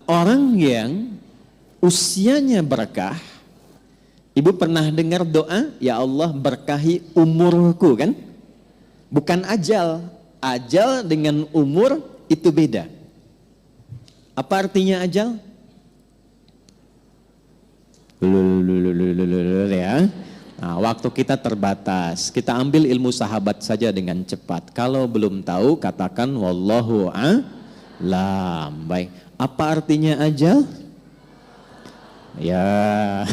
Orang yang usianya berkah, ibu pernah dengar doa, ya Allah berkahi umurku kan? Bukan ajal. Ajal dengan umur itu beda. Apa artinya ajal? Ya. Nah, waktu kita terbatas. Kita ambil ilmu sahabat saja dengan cepat. Kalau belum tahu, katakan wallahu a'lam. Baik. Apa artinya ajal? Ya.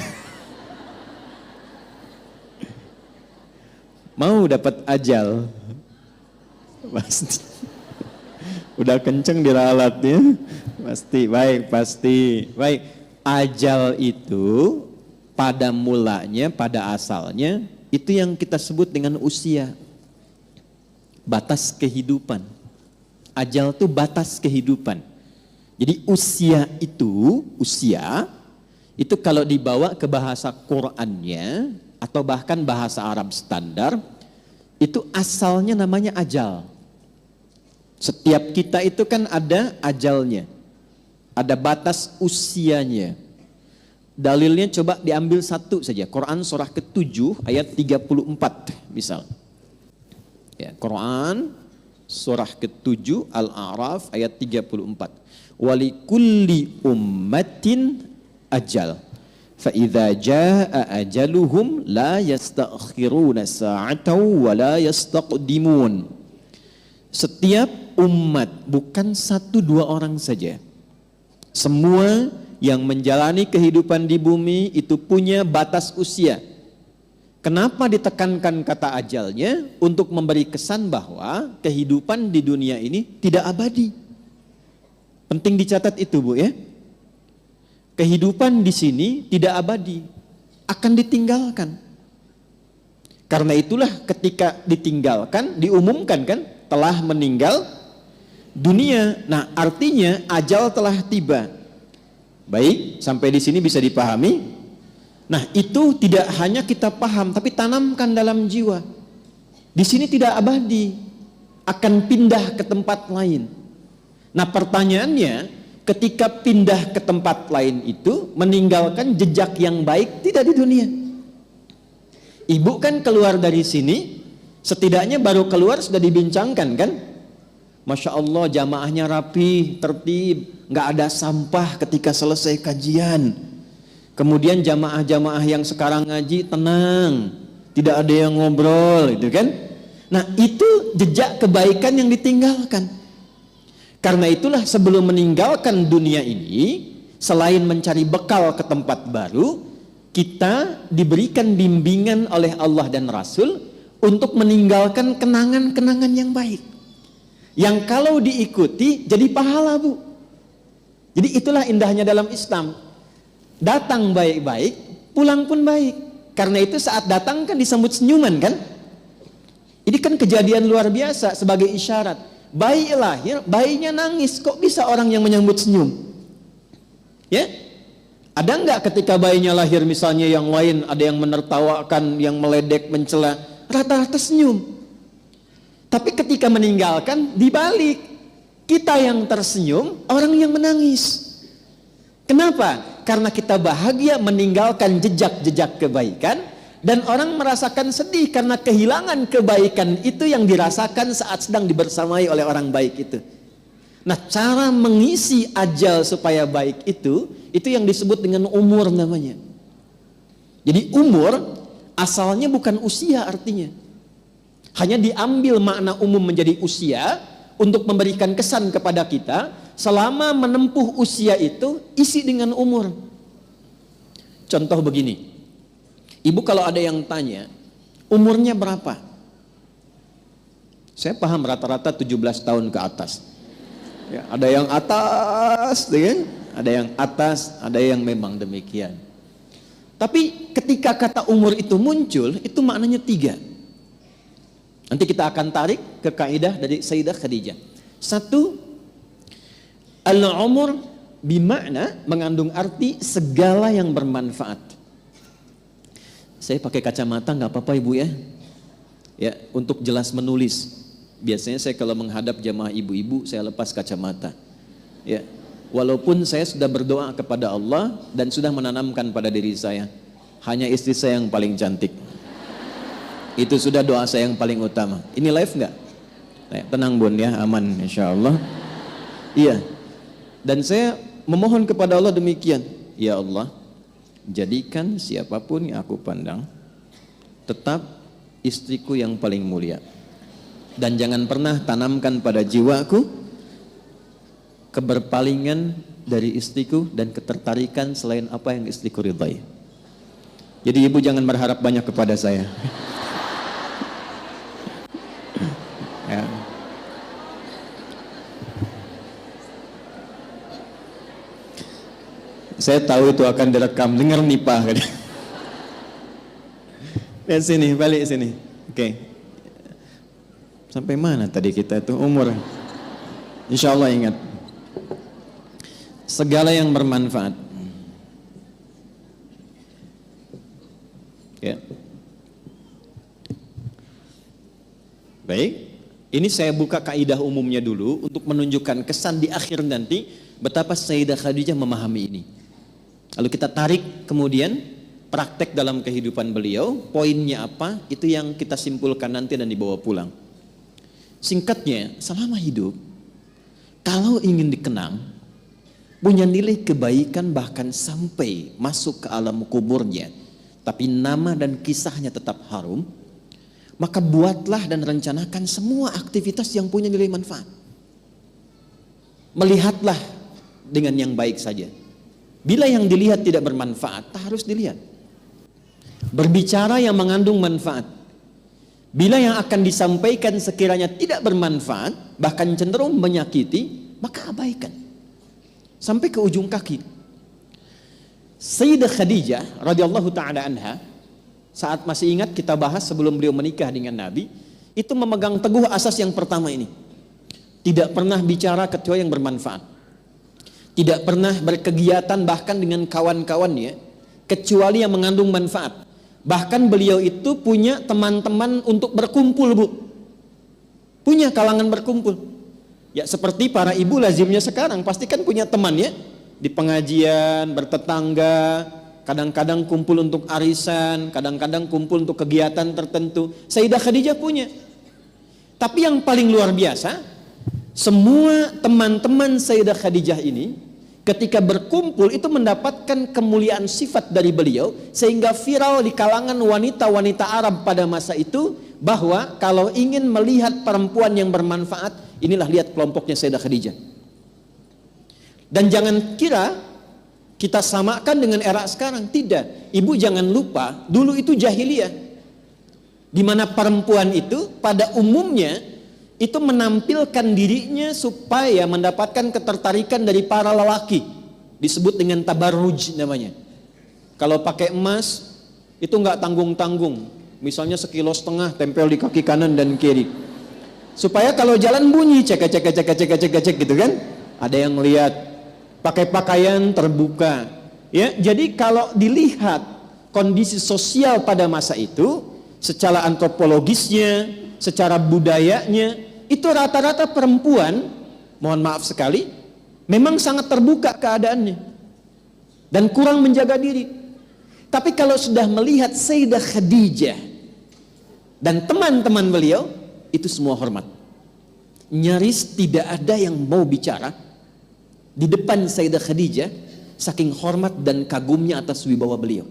Mau dapat ajal? Pasti. Udah kenceng diralatnya? Pasti. Baik, pasti. Baik. Ajal itu pada mulanya, pada asalnya, itu yang kita sebut dengan usia. Batas kehidupan. Ajal itu batas kehidupan. Jadi usia itu kalau dibawa ke bahasa Qur'annya atau bahkan bahasa Arab standar, itu asalnya namanya ajal. Setiap kita itu kan ada ajalnya, ada batas usianya. Dalilnya coba diambil satu saja, Quran surah ke-7 ayat 34 misal. Ya, Quran surah ke-7 Al-A'raf ayat 34. Walikulli ummatin ajal. Fa idza jaa ajaluhum la yastakhiruna sa'atan wa la yastaqdimun. Setiap umat, bukan satu dua orang saja. Semua yang menjalani kehidupan di bumi itu punya batas usia. Kenapa ditekankan kata ajalnya? Untuk memberi kesan bahwa kehidupan di dunia ini tidak abadi. Penting dicatat itu, Bu, ya. Kehidupan di sini tidak abadi, akan ditinggalkan. Karena itulah ketika ditinggalkan, diumumkan kan, telah meninggal dunia. Nah, artinya ajal telah tiba. Baik, sampai di sini bisa dipahami. Nah, itu tidak hanya kita paham, tapi tanamkan dalam jiwa. Di sini tidak abadi, akan pindah ke tempat lain. Nah, pertanyaannya, ketika pindah ke tempat lain itu meninggalkan jejak yang baik tidak di dunia. Ibu kan keluar dari sini, setidaknya baru keluar sudah dibincangkan kan? Masya Allah, jamaahnya rapi, tertib, nggak ada sampah ketika selesai kajian. Kemudian jamaah-jamaah yang sekarang ngaji tenang, tidak ada yang ngobrol, itu kan? Nah, itu jejak kebaikan yang ditinggalkan. Karena itulah sebelum meninggalkan dunia ini, selain mencari bekal ke tempat baru, kita diberikan bimbingan oleh Allah dan Rasul untuk meninggalkan kenangan-kenangan yang baik. Yang kalau diikuti jadi pahala, Bu. Jadi itulah indahnya dalam Islam. Datang baik-baik, pulang pun baik. Karena itu saat datang kan disambut senyuman kan? Ini kan kejadian luar biasa sebagai isyarat. Bayi lahir, bayinya nangis, kok bisa orang yang menyambut senyum? Ya, ada nggak ketika bayinya lahir misalnya yang lain ada yang menertawakan, yang meledek, mencela, rata-rata senyum. Tapi ketika meninggalkan dibalik, kita yang tersenyum, orang yang menangis. Kenapa? Karena kita bahagia meninggalkan jejak-jejak kebaikan. Dan orang merasakan sedih karena kehilangan kebaikan itu yang dirasakan saat sedang dibersamai oleh orang baik itu. Nah, cara mengisi ajal supaya baik itu yang disebut dengan umur namanya. Jadi umur asalnya bukan usia artinya. Hanya diambil makna umum menjadi usia untuk memberikan kesan kepada kita. Selama menempuh usia itu isi dengan umur. Contoh begini. Ibu kalau ada yang tanya, umurnya berapa? Saya paham rata-rata 17 tahun ke atas. Ya, ada yang atas, kan? Ada yang atas, ada yang memang demikian. Tapi ketika kata umur itu muncul, itu maknanya 3. Nanti kita akan tarik ke kaidah dari Sayyidah Khadijah. 1, al-umur bimakna mengandung arti segala yang bermanfaat. Saya pakai kacamata nggak apa-apa Ibu ya. Ya, untuk jelas menulis. Biasanya saya kalau menghadap jamaah ibu-ibu saya lepas kacamata. Ya. Walaupun saya sudah berdoa kepada Allah dan sudah menanamkan pada diri saya, hanya istri saya yang paling cantik. Itu sudah doa saya yang paling utama. Ini live nggak? Tenang bun ya, aman insya Allah. Iya. Dan saya memohon kepada Allah demikian. Ya Allah, jadikan siapapun yang aku pandang tetap istriku yang paling mulia. Dan jangan pernah tanamkan pada jiwaku keberpalingan dari istriku dan ketertarikan selain apa yang istriku ridhai. Jadi ibu jangan berharap banyak kepada saya. Ya. Saya tahu itu akan direkam, dengar nih Pak. Lihat sini, balik sini. Oke. Sampai mana tadi kita itu umur? Insya Allah ingat. Segala yang bermanfaat. Ya. Baik. Ini saya buka kaidah umumnya dulu untuk menunjukkan kesan di akhir nanti betapa Sayyidah Khadijah memahami ini. Lalu kita tarik kemudian praktek dalam kehidupan beliau, poinnya apa, itu yang kita simpulkan nanti dan dibawa pulang. Singkatnya, selama hidup, kalau ingin dikenang, punya nilai kebaikan bahkan sampai masuk ke alam kuburnya, tapi nama dan kisahnya tetap harum, maka buatlah dan rencanakan semua aktivitas yang punya nilai manfaat. Melihatlah dengan yang baik saja. Bila yang dilihat tidak bermanfaat, tak harus dilihat. Berbicara yang mengandung manfaat. Bila yang akan disampaikan sekiranya tidak bermanfaat, bahkan cenderung menyakiti, maka abaikan. Sampai ke ujung kaki. Sayyidah Khadijah radhiyallahu taala anha, saat masih ingat kita bahas sebelum beliau menikah dengan Nabi, itu memegang teguh asas yang pertama ini. Tidak pernah bicara kecuali yang bermanfaat. Tidak pernah berkegiatan bahkan dengan kawan-kawannya kecuali yang mengandung manfaat. Bahkan beliau itu punya teman-teman untuk berkumpul, Bu. Punya kalangan berkumpul. Ya seperti para ibu lazimnya sekarang, pasti kan punya teman ya. Di pengajian, bertetangga, kadang-kadang kumpul untuk arisan, kadang-kadang kumpul untuk kegiatan tertentu. Sayyidah Khadijah punya. Tapi yang paling luar biasa, semua teman-teman Sayyidah Khadijah ini ketika berkumpul itu mendapatkan kemuliaan sifat dari beliau, sehingga viral di kalangan wanita-wanita Arab pada masa itu bahwa kalau ingin melihat perempuan yang bermanfaat, inilah lihat kelompoknya Sayyidah Khadijah. Dan jangan kira kita samakan dengan era sekarang, tidak. Ibu jangan lupa, dulu itu jahiliyah, di mana perempuan itu pada umumnya itu menampilkan dirinya supaya mendapatkan ketertarikan dari para lelaki. Disebut dengan tabarruj namanya. Kalau pakai emas itu nggak tanggung-tanggung. Misalnya 1,5 kilo tempel di kaki kanan dan kiri. Supaya kalau jalan bunyi cek gitu kan. Ada yang lihat. Pakai pakaian terbuka. Ya, jadi kalau dilihat kondisi sosial pada masa itu, secara antropologisnya, secara budayanya, itu rata-rata perempuan, mohon maaf sekali, memang sangat terbuka keadaannya dan kurang menjaga diri. Tapi kalau sudah melihat Sayyidah Khadijah dan teman-teman beliau, itu semua hormat. Nyaris tidak ada yang mau bicara di depan Sayyidah Khadijah, saking hormat dan kagumnya atas wibawa beliau.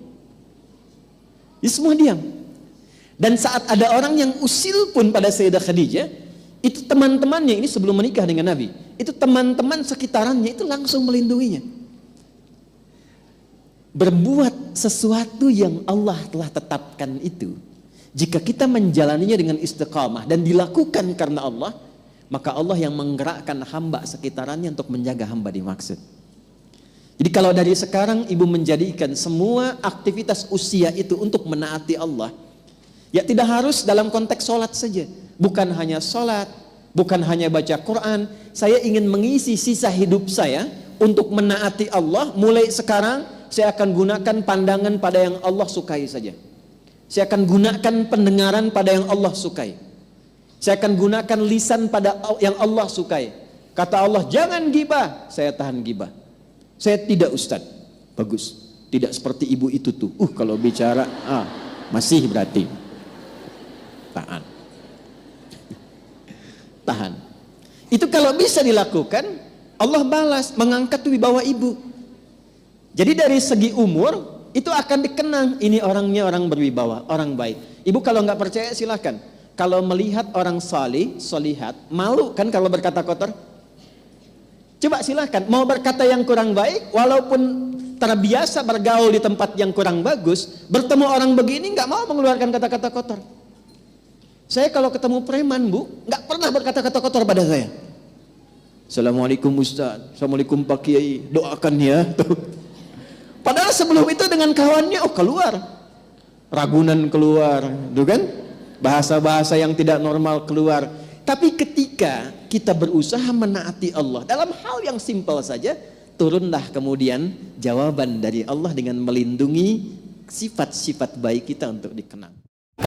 Ini semua diam. Dan saat ada orang yang usil pun pada Sayyidah Khadijah, itu teman-temannya, ini sebelum menikah dengan Nabi, itu teman-teman sekitarannya itu langsung melindunginya. Berbuat sesuatu yang Allah telah tetapkan itu, jika kita menjalaninya dengan istiqamah dan dilakukan karena Allah, maka Allah yang menggerakkan hamba sekitarannya untuk menjaga hamba dimaksud. Jadi kalau dari sekarang ibu menjadikan semua aktivitas usia itu untuk menaati Allah, ya tidak harus dalam konteks sholat saja. Bukan hanya sholat, bukan hanya baca Quran. Saya ingin mengisi sisa hidup saya untuk menaati Allah. Mulai sekarang saya akan gunakan pandangan pada yang Allah sukai saja. Saya akan gunakan pendengaran pada yang Allah sukai. Saya akan gunakan lisan pada yang Allah sukai. Kata Allah, jangan gibah. Saya tahan gibah. Saya tidak Ustaz. Bagus. Tidak seperti ibu itu tuh. Kalau bicara, masih berarti. Tahan. Tahan. Itu kalau bisa dilakukan, Allah balas, mengangkat wibawa ibu. Jadi dari segi umur, itu akan dikenang, ini orangnya orang berwibawa, orang baik. Ibu kalau nggak percaya silakan. Kalau melihat orang salih, solihat, malu kan kalau berkata kotor? Coba silakan, mau berkata yang kurang baik, walaupun terbiasa bergaul di tempat yang kurang bagus, bertemu orang begini nggak mau mengeluarkan kata-kata kotor. Saya kalau ketemu preman, Bu, nggak pernah berkata-kata kotor pada saya. Assalamualaikum Ustaz, Assalamualaikum Pak Kiai, doakan ya. Padahal sebelum itu dengan kawannya, keluar. Ragunan keluar, tuh kan? Bahasa-bahasa yang tidak normal keluar. Tapi ketika kita berusaha menaati Allah dalam hal yang simpel saja, turunlah kemudian jawaban dari Allah dengan melindungi sifat-sifat baik kita untuk dikenang.